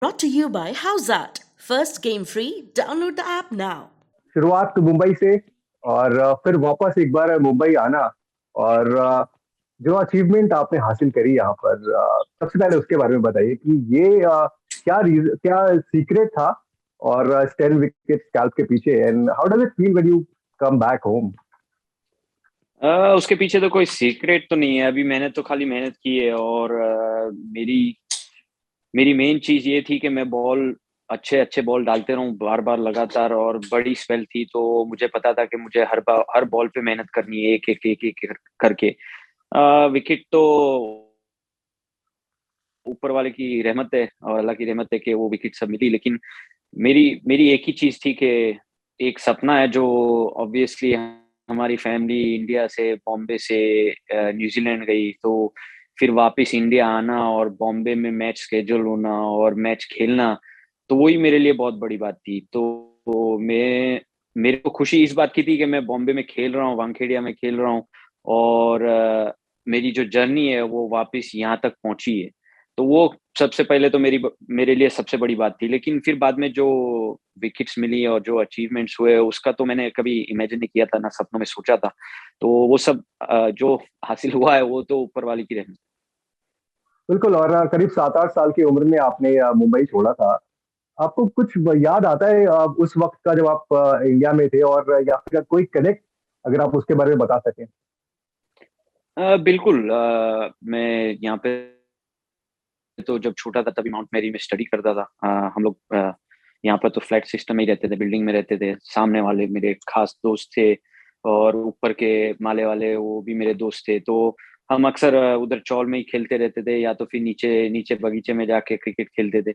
Brought to you by How's That? First game free. Download the app now. शुरुआत तो मुंबई से और फिर वापस एक बार मुंबई आना और जो अचीवमेंट आपने हासिल करी यहाँ पर सबसे पहले उसके बारे में बताइए कि ये क्या सीक्रेट था और 10 विकेट स्कैल्प के पीछे and how does it feel when you come back home. उसके पीछे तो कोई सीक्रेट तो नहीं है। अभी मैंने तो खाली मेहनत की है और मेरी मेरी मेन चीज ये थी कि मैं बॉल अच्छे अच्छे बॉल डालते रहूं बार बार लगातार। और बड़ी स्पेल थी तो मुझे पता था कि मुझे हर बॉल पे मेहनत करनी है, एक करके। विकेट तो ऊपर वाले की रहमत है और अल्लाह की रहमत है कि वो विकेट सब मिली। लेकिन मेरी मेरी एक ही चीज थी कि एक सपना है जो ऑब्वियसली हमारी फैमिली इंडिया से बॉम्बे से न्यूजीलैंड गई, तो फिर वापस इंडिया आना और बॉम्बे में मैच स्केड्यूल होना और मैच खेलना, तो वही मेरे लिए बहुत बड़ी बात थी। तो मेरे को खुशी इस बात की थी कि मैं बॉम्बे में खेल रहा हूँ, वानखेड़िया में खेल रहा हूँ और मेरी जो जर्नी है वो वापस यहाँ तक पहुंची है। तो वो सबसे पहले तो मेरे लिए सबसे बड़ी बात थी। लेकिन फिर बाद में जो विकेट्स मिली और जो अचीवमेंट्स हुए उसका तो मैंने कभी इमेजिन नहीं किया था, ना सपनों में सोचा था। तो वो सब जो हासिल हुआ है वो तो ऊपर वाले की रहमत। बिल्कुल। और करीब 7-8 साल की उम्र में आपने मुंबई छोड़ा था। आपको कुछ याद आता है उस वक्त का जब आप इंडिया में थे और या फिर कोई कनेक्ट अगर आप उसके बारे में बता सकें। बिल्कुल। मैं यहाँ पे तो जब छोटा था तभी माउंट मैरी में स्टडी करता था। हम लोग यहाँ पर तो फ्लैट सिस्टम में ही रहते थे, बिल्डिंग में रहते थे। सामने वाले मेरे खास दोस्त थे और ऊपर के माले वाले वो भी मेरे दोस्त थे। तो हम अक्सर उधर चौल में ही खेलते रहते थे या तो फिर नीचे नीचे बगीचे में जाके क्रिकेट खेलते थे।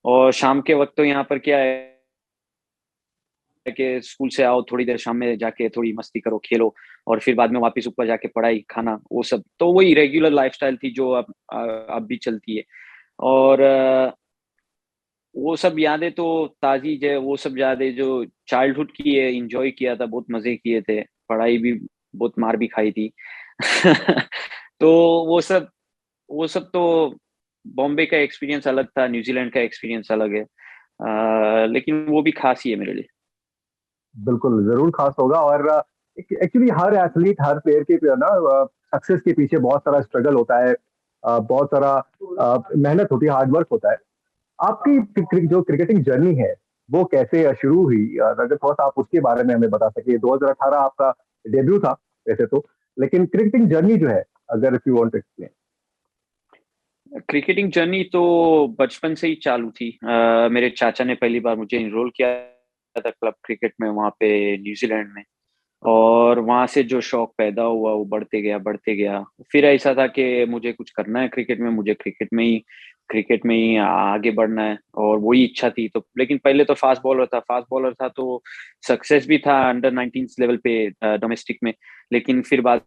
और शाम के वक्त तो यहाँ पर क्या है कि स्कूल से आओ, थोड़ी देर शाम में जाके थोड़ी मस्ती करो, खेलो और फिर बाद में वापस ऊपर जाके पढ़ाई, खाना, वो सब। तो वही रेगुलर लाइफस्टाइल थी जो अब भी चलती है। और वो सब यादें तो ताज़ी है, वो सब यादें जो चाइल्डहुड की है, एंजॉय किया था, बहुत मज़े किए थे, पढ़ाई भी बहुत मार भी खाई थी। तो वो सब वो सब तो बॉम्बे का एक्सपीरियंस अलग था, न्यूज़ीलैंड का एक्सपीरियंस अलग है। लेकिन वो भी खास ही है मेरे लिए। बिल्कुल, ज़रूर ख़ास होगा। और एक्चुअली हर एथलीट, हर प्लेयर के ना सक्सेस के पीछे बहुत सारा स्ट्रगल होता है, बहुत सारा मेहनत होती है, हार्ड वर्क होता है। आपकी जो क्रिकेटिंग जर्नी है, वो कैसे शुरू हुई? अगर थोड़ा-सा आप उसके बारे में हमें बता सकें। 2018 आपका डेब्यू था वैसे तो, लेकिन क्रिकेटिंग जर्नी जो है, अगर if you want to explain. Cricketing journey तो बचपन से ही चालू थी। मेरे चाचा ने पहली बार मुझे एनरोल किया था क्लब क्रिकेट में वहाँ पे न्यूजीलैंड में। और वहां से जो शौक पैदा हुआ वो बढ़ते गया। फिर ऐसा था कि मुझे कुछ करना है क्रिकेट में, मुझे क्रिकेट में ही आगे बढ़ना है और वही इच्छा थी। तो लेकिन पहले तो फास्ट बॉलर था तो सक्सेस भी था अंडर 19 लेवल पे डोमेस्टिक में। लेकिन फिर बाद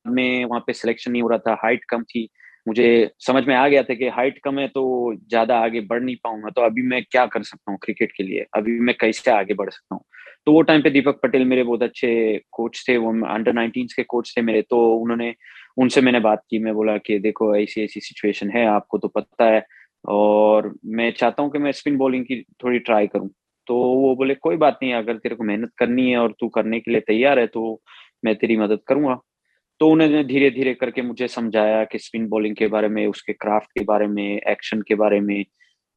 में वहाँ पे सिलेक्शन नहीं हो रहा था, हाइट कम थी। मुझे समझ में आ गया था कि हाइट कम है तो ज्यादा आगे बढ़ नहीं पाऊंगा। तो अभी मैं क्या कर सकता हूँ क्रिकेट के लिए, अभी मैं कैसे आगे बढ़ सकता हूँ। तो वो टाइम पे दीपक पटेल मेरे बहुत अच्छे कोच थे, वो अंडर 19 के कोच थे मेरे। तो उन्होंने उनसे मैंने बात की, मैं बोला कि देखो ऐसी ऐसी सिचुएशन है, आपको तो पता है और मैं चाहता हूँ कि मैं स्पिन बॉलिंग की थोड़ी ट्राई करूँ। तो वो बोले कोई बात नहीं, अगर तेरे को मेहनत करनी है और तू करने के लिए तैयार है तो मैं तेरी मदद करूंगा। तो उन्होंने धीरे धीरे करके मुझे समझाया कि स्पिन बॉलिंग के बारे में, उसके क्राफ्ट के बारे में, एक्शन के बारे में।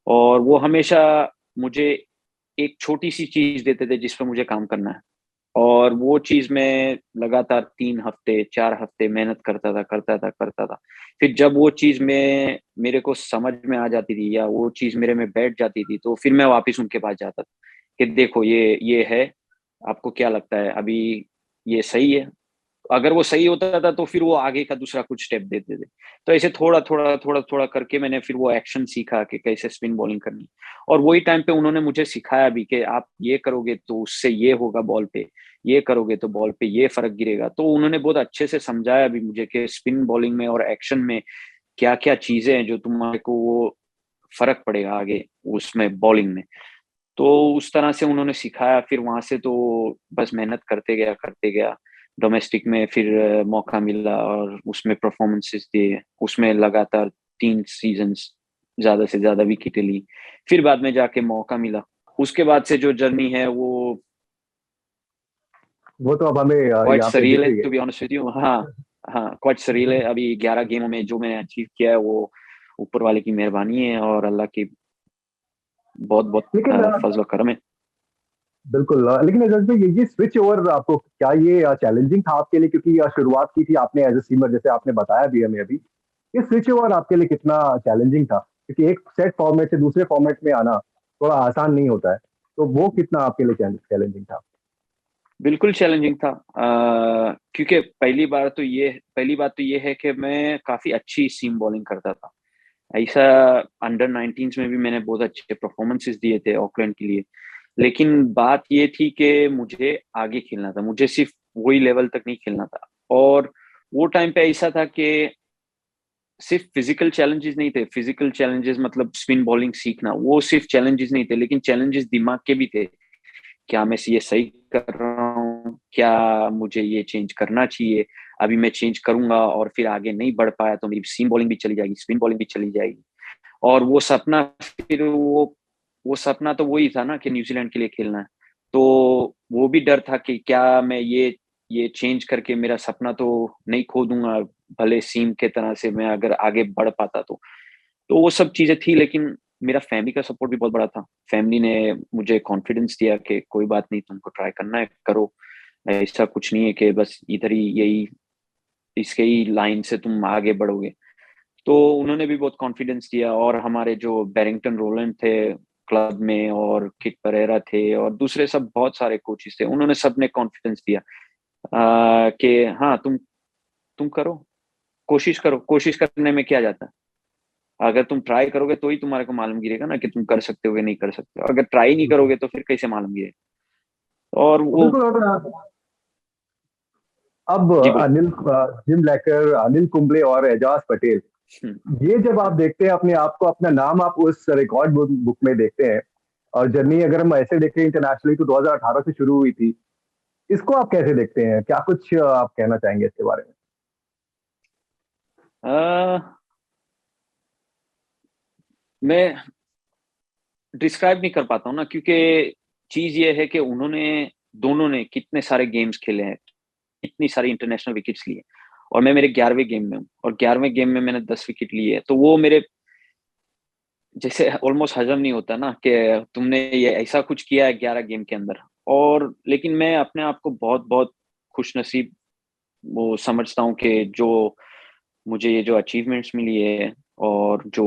और वो हमेशा मुझे एक छोटी सी चीज देते थे जिस पर मुझे काम करना है। और वो चीज मैं लगातार 3 हफ्ते 4 हफ्ते मेहनत करता था। फिर जब वो चीज में मेरे को समझ में आ जाती थी या वो चीज मेरे में बैठ जाती थी तो फिर मैं वापस उनके पास जाता था कि देखो ये है, आपको क्या लगता है अभी ये सही है? अगर वो सही होता था तो फिर वो आगे का दूसरा कुछ स्टेप देते थे। तो ऐसे थोड़ा करके मैंने फिर वो एक्शन सीखा कि कैसे स्पिन बॉलिंग करनी। और वही टाइम पे उन्होंने मुझे सिखाया भी कि आप ये करोगे तो उससे ये होगा बॉल पे, ये करोगे तो बॉल पे ये फर्क गिरेगा। तो उन्होंने बहुत अच्छे से समझाया भी मुझे कि स्पिन बॉलिंग में और एक्शन में क्या क्या चीजें हैं जो तुम्हारे को वो फर्क पड़ेगा आगे उसमें बॉलिंग में। तो उस तरह से उन्होंने सिखाया। फिर वहां से तो बस मेहनत करते गया। डोमेस्टिक में फिर मौका मिला और उसमें परफॉर्मेंसेस दिए, उसमें लगातार 3 सीजन्स ज्यादा से ज्यादा विकेटें ली, फिर बाद में जाके मौका मिला। उसके बाद से जो जर्नी है वो तो अब हमें क्वाइट यहाँ पे दिख सरील है, रही है। To be honest with you. हाँ, हाँ, क्वाइट सरील है। अभी 11 गेमों में जो मैंने अचीव किया है वो ऊपर वाले की मेहरबानी है और अल्लाह की बहुत बहुत लेकिन फजल करम है। बिल्कुल लेकिन एजाज भाई ये स्विच ओवर आपको क्या ये चैलेंजिंग था आपके लिए, क्योंकि शुरुआत की थी आपने एज ए सीमर जैसे आपने बताया भी हमें अभी। ये स्विच ओवर आपके लिए कितना चैलेंजिंग था, क्योंकि एक सेट फॉर्मेट से दूसरे फॉर्मेट में आना थोड़ा आसान नहीं होता है, तो वो कितना आपके लिए चैलेंजिंग था? बिल्कुल चैलेंजिंग था, क्योंकि पहली बात तो ये है कि मैं काफी अच्छी सीम बॉलिंग करता था। ऐसा अंडर 19s में भी मैंने बहुत अच्छे परफॉर्मेंसेस दिए थे ऑकलैंड के लिए। लेकिन बात ये थी कि मुझे आगे खेलना था, मुझे सिर्फ वही लेवल तक नहीं खेलना था। और वो टाइम पे ऐसा था कि सिर्फ फिजिकल चैलेंजेस नहीं थे, फिजिकल चैलेंजेस मतलब स्पिन बॉलिंग सीखना, वो सिर्फ चैलेंजेस नहीं थे, लेकिन चैलेंजेस दिमाग के भी थे। क्या मैं ये सही कर रहा हूँ, क्या मुझे ये चेंज करना चाहिए, अभी मैं चेंज करूंगा और फिर आगे नहीं बढ़ पाया तो मेरी सीम बॉलिंग भी चली जाएगी, स्पिन बॉलिंग भी चली जाएगी। और वो सपना, फिर वो सपना तो वही था ना कि न्यूजीलैंड के लिए खेलना है। तो वो भी डर था कि क्या मैं ये चेंज करके मेरा सपना तो नहीं खो दूंगा, भले सीम के तरह से मैं अगर आगे बढ़ पाता तो वो सब चीजें थी। लेकिन मेरा फैमिली का सपोर्ट भी बहुत बड़ा था। फैमिली ने मुझे कॉन्फिडेंस दिया कि कोई बात नहीं, तुमको ट्राई करना है, करो, ऐसा कुछ नहीं है कि बस इधर ही यही इसके ही लाइन से तुम आगे बढ़ोगे। तो उन्होंने भी बहुत कॉन्फिडेंस दिया। और हमारे जो बैरिंगटन रोलैंड थे क्लब में, और किट परेरा थे, और दूसरे सब बहुत सारे कोचेस थे, उन्होंने सबने कॉन्फिडेंस दिया कि हाँ, तुम करो, कोशिश करो, कोशिश करने में क्या जाता है। अगर तुम ट्राई करोगे तो ही तुम्हारे को मालूम गिरेगा ना कि तुम कर सकते हो या नहीं कर सकते हो। अगर ट्राई नहीं करोगे तो फिर कैसे मालूम गिरेगा। और वो बिल्कुल। और अब जी बोलिए। जिम ब्लैकर, अनिल कुंबले और एजाज पटेल, हम्म। ये जब आप देखते हैं अपने आप को, अपना नाम आप उस रिकॉर्ड बुक में देखते हैं, और जर्नी अगर हम ऐसे देखें इंटरनेशनली तो 2018 से शुरू हुई थी, इसको आप कैसे देखते हैं? क्या कुछ आप कहना चाहेंगे इसके बारे में? मैं डिस्क्राइब नहीं कर पाता हूँ ना, क्योंकि चीज ये है कि उन्होंने दोनों ने कितने सारे गेम्स खेले हैं, इतनी सारी इंटरनेशनल विकेट्स लिए, और मैं मेरे 11वें गेम में हूँ, और 11वें गेम में मैंने 10 विकेट लिए है। तो वो मेरे जैसे ऑलमोस्ट हजम नहीं होता ना कि तुमने ये ऐसा कुछ किया है 11 गेम के अंदर। और लेकिन मैं अपने आप को बहुत बहुत खुशनसीब वो समझता हूँ कि जो मुझे ये जो अचीवमेंट्स मिली है और जो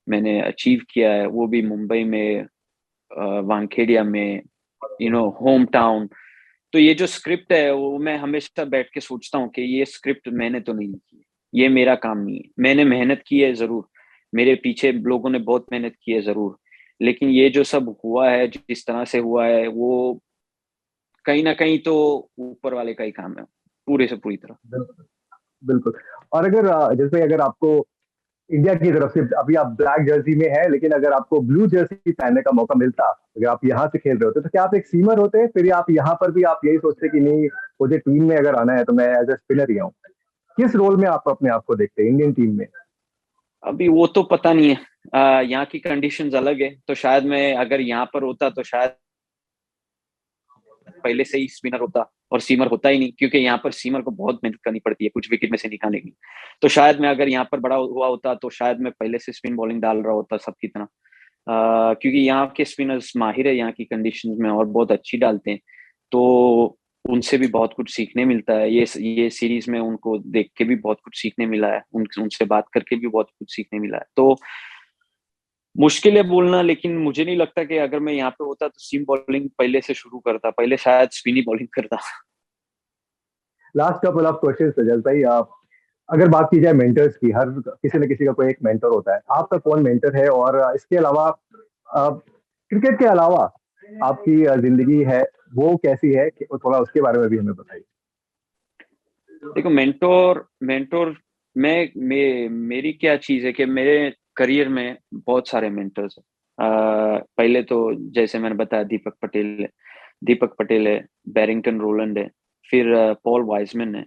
मैंने अचीव किया है, वो भी मुंबई में, वानखेड़िया में, होम टाउन। तो ये जो स्क्रिप्ट है वो मैं हमेशा बैठ के सोचता हूँ कि ये स्क्रिप्ट मैंने तो नहीं लिखी है, ये मेरा काम नहीं है। मैंने मेहनत की है जरूर, मेरे पीछे लोगों ने बहुत मेहनत की है जरूर, लेकिन ये जो सब हुआ है, जिस तरह से हुआ है, वो कहीं ना कहीं तो ऊपर वाले का ही काम है, पूरे से पूरी तरह। बिल्कुल। बिल्कुल। और अगर जैसे अगर आपको इंडिया की तरफ से, अभी आप ब्लैक जर्सी में है, लेकिन अगर आपको ब्लू जर्सी पहनने का मौका मिलता, अगर आप यहाँ से खेल रहे होते, तो क्या आप एक सीमर होते, फिर आप यहाँ पर भी आप यही सोचते कि नहीं, मुझे टीम में अगर आना है तो मैं एज ए स्पिनर ही आऊँ? किस रोल में आप अपने आप को देखते हैं इंडियन टीम में? अभी वो तो पता नहीं है, यहाँ की कंडीशंस अलग है, तो शायद मैं अगर यहाँ पर होता तो शायद पहले से ही स्पिनर होता, और सीमर होता ही नहीं, क्योंकि यहाँ पर सीमर को बहुत मेहनत करनी पड़ती है कुछ विकेट में से निकालने की। तो शायद मैं अगर यहाँ पर बड़ा हुआ होता तो शायद मैं पहले से स्पिन बॉलिंग डाल रहा होता सबकी तरह, क्योंकि यहाँ के स्पिनर्स माहिर है यहाँ की कंडीशंस में, और बहुत अच्छी डालते हैं। तो उनसे भी बहुत कुछ सीखने मिलता है। ये सीरीज में उनको देख के भी बहुत कुछ सीखने मिला है, उनसे बात करके भी बहुत कुछ सीखने मिला है। तो मुश्किल है बोलना, लेकिन मुझे नहीं लगता कि अगर मैं यहाँ पे होता तो सीम बॉलिंग पहले से शुरू करता, पहले शायद स्पिनी बॉलिंग करता। लास्ट कपल ऑफ क्वेश्चन सजल भाई, आप अगर बात की जाए मेंटर्स की, हर किसी न किसी का कोई एक मेंटर होता है, आपका कौन मेंटर है? और इसके अलावा क्रिकेट के अलावा आपकी जिंदगी है वो कैसी है, थोड़ा उसके बारे में भी हमें बताइए। देखो, मेंटोर मेंटोर मेरी क्या चीज है कि मेरे करियर में बहुत सारे मेंटर्स हैं। पहले तो जैसे मैंने बताया, दीपक पटेल है, बैरिंगटन रोलैंड है, फिर पॉल वाइजमैन है,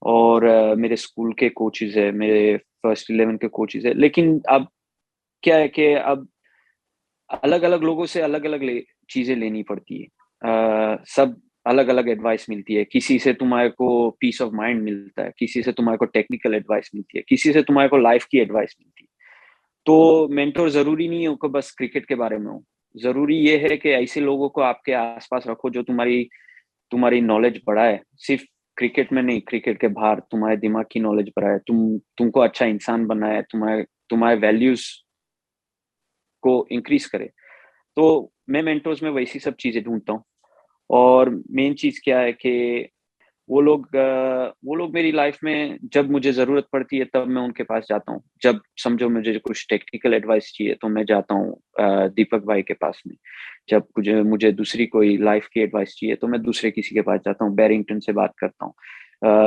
और मेरे स्कूल के कोचेज है, मेरे फर्स्ट 11 के कोचेज है। लेकिन अब क्या है कि अब अलग अलग लोगों से अलग अलग चीजें लेनी पड़ती है। सब अलग अलग एडवाइस मिलती है। किसी से तुम्हारे को पीस ऑफ माइंड मिलता है, किसी से तुम्हारे को टेक्निकल एडवाइस मिलती है, किसी से तुम्हारे को लाइफ की एडवाइस मिलती है। तो मेंटोर जरूरी नहीं है कि बस क्रिकेट के बारे में हो। जरूरी ये है कि ऐसे लोगों को आपके आसपास रखो जो तुम्हारी तुम्हारी नॉलेज बढ़ाए। सिर्फ क्रिकेट में नहीं, क्रिकेट के बाहर तुम्हारे दिमाग की नॉलेज बढ़ाए, तुमको अच्छा इंसान बनाए, तुम्हारे तुम्हारे वैल्यूज को इंक्रीज करे। तो मैं मेंटोर्स में वैसी सब चीजें ढूंढता हूँ। और मेन चीज क्या है कि वो लोग मेरी लाइफ में जब मुझे जरूरत पड़ती है तब मैं उनके पास जाता हूँ। जब समझो मुझे कुछ टेक्निकल एडवाइस चाहिए तो मैं जाता हूँ दीपक भाई के पास में। जब मुझे मुझे दूसरी कोई लाइफ की एडवाइस चाहिए तो मैं दूसरे किसी के पास जाता हूँ, बैरिंगटन से बात करता हूँ।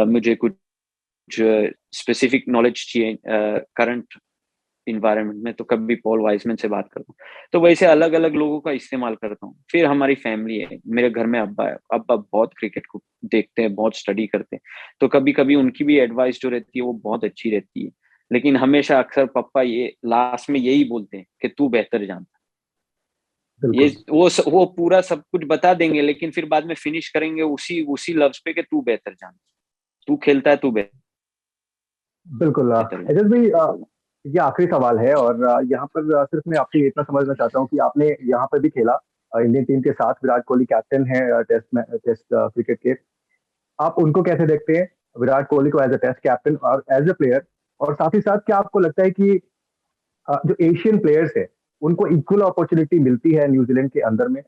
मुझे कुछ स्पेसिफिक नॉलेज चाहिए करंट इन्वायरमेंट में तो कभी पॉल वाइजमैन से बात करता हूँ। तो वैसे अलग अलग लोगों का इस्तेमाल करता हूँ। फिर हमारी फैमिली है, मेरे घर में अब्बा है, अब्बा बहुत क्रिकेट को देखते हैं, बहुत स्टडी करते हैं। तो कभी कभी उनकी भी एडवाइस जो रहती है वो बहुत अच्छी रहती है। लेकिन हमेशा अक्सर पापा ये लास्ट में यही बोलते हैं कि तू बेहतर जानता है। ये बिल्कुल वो पूरा सब कुछ बता देंगे लेकिन फिर बाद में फिनिश करेंगे उसी उसी लफ्ज पे कि तू बेहतर जानता है, तू खेलता है, तू बिल्कुल। बेहतर जानता एजाज भाई, ये आखिरी सवाल है और यहाँ पर सिर्फ मैं आपसे इतना समझना चाहता हूँ कि आपने यहाँ पर भी खेला, इंडियन टीम के साथ विराट कोहली कैप्टन है टेस्ट में, टेस्ट क्रिकेट के। आप उनको कैसे देखते हैं, विराट कोहली को एज ए टेस्ट कैप्टन और एज ए प्लेयर? और साथ ही साथ क्या आपको लगता है कि जो एशियन प्लेयर्स है उनको इक्वल अपॉर्चुनिटी मिलती है न्यूजीलैंड के अंदर में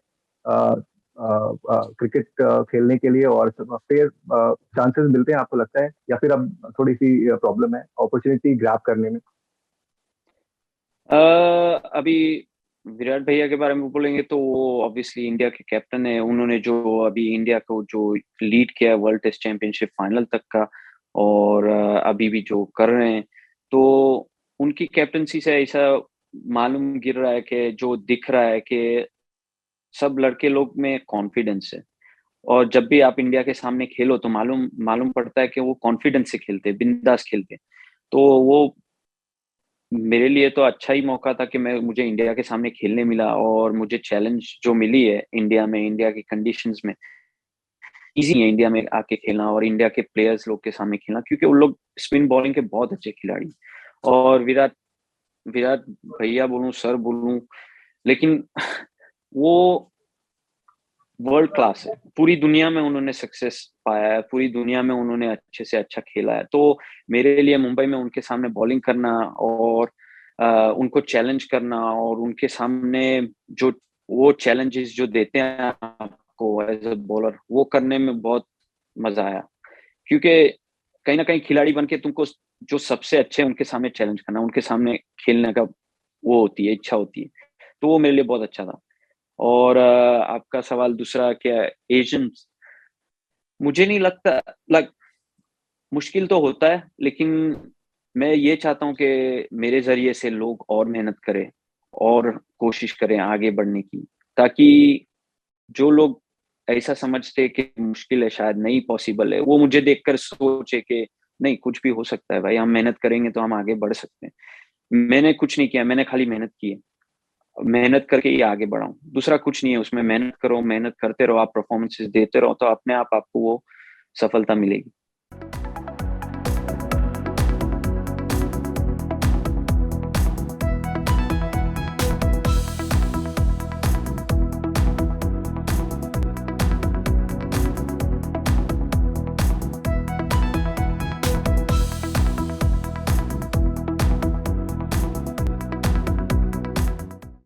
क्रिकेट खेलने के लिए, और फेयर चांसेस मिलते हैं आपको लगता है, या फिर अब थोड़ी सी प्रॉब्लम है अपॉर्चुनिटी ग्रैब करने में? अभी विराट भैया के बारे में बोलेंगे तो वो ऑब्वियसली इंडिया के कैप्टन है। उन्होंने जो अभी इंडिया को जो लीड किया है वर्ल्ड टेस्ट चैंपियनशिप फाइनल तक का, और अभी भी जो कर रहे हैं, तो उनकी कैप्टनसी से ऐसा मालूम गिर रहा है कि जो दिख रहा है कि सब लड़के लोग में कॉन्फिडेंस है। और जब भी आप इंडिया के सामने खेलो तो मालूम मालूम पड़ता है कि वो कॉन्फिडेंस से खेलते हैं, बिंदास खेलते हैं। तो वो मेरे लिए तो अच्छा ही मौका था कि मैं मुझे इंडिया के सामने खेलने मिला, और मुझे चैलेंज जो मिली है इंडिया में, इंडिया की कंडीशंस में इजी है इंडिया में आके खेलना और इंडिया के प्लेयर्स लोग के सामने खेलना, क्योंकि उन लोग स्पिन बॉलिंग के बहुत अच्छे खिलाड़ी हैं। और विराट विराट भैया बोलूं, सर बोलूं, लेकिन वो वर्ल्ड क्लास है। पूरी दुनिया में उन्होंने सक्सेस पाया है, पूरी दुनिया में उन्होंने अच्छे से अच्छा खेला है। तो मेरे लिए मुंबई में उनके सामने बॉलिंग करना और उनको चैलेंज करना, और उनके सामने जो वो चैलेंजेस जो देते हैं आपको एज अ बॉलर, वो करने में बहुत मजा आया। क्योंकि कहीं ना कहीं खिलाड़ी बन के तुमको जो सबसे अच्छे हैं उनके सामने चैलेंज करना, उनके सामने खेलने का वो होती है, इच्छा होती है। तो वो मेरे लिए बहुत अच्छा था। और आपका सवाल दूसरा क्या है, एशियंस, मुझे नहीं लगता, लाइक मुश्किल तो होता है, लेकिन मैं ये चाहता हूँ कि मेरे जरिए से लोग और मेहनत करें और कोशिश करें आगे बढ़ने की, ताकि जो लोग ऐसा समझते कि मुश्किल है, शायद नहीं पॉसिबल है, वो मुझे देखकर सोचे कि नहीं, कुछ भी हो सकता है भाई, हम मेहनत करेंगे तो हम आगे बढ़ सकते हैं। मैंने कुछ नहीं किया, मैंने खाली मेहनत की है। मेहनत करके ही आगे बढ़ा हूँ, दूसरा कुछ नहीं है उसमें। मेहनत करो, मेहनत करते रहो, आप परफॉर्मेंसेस देते रहो तो अपने आप आपको वो सफलता मिलेगी।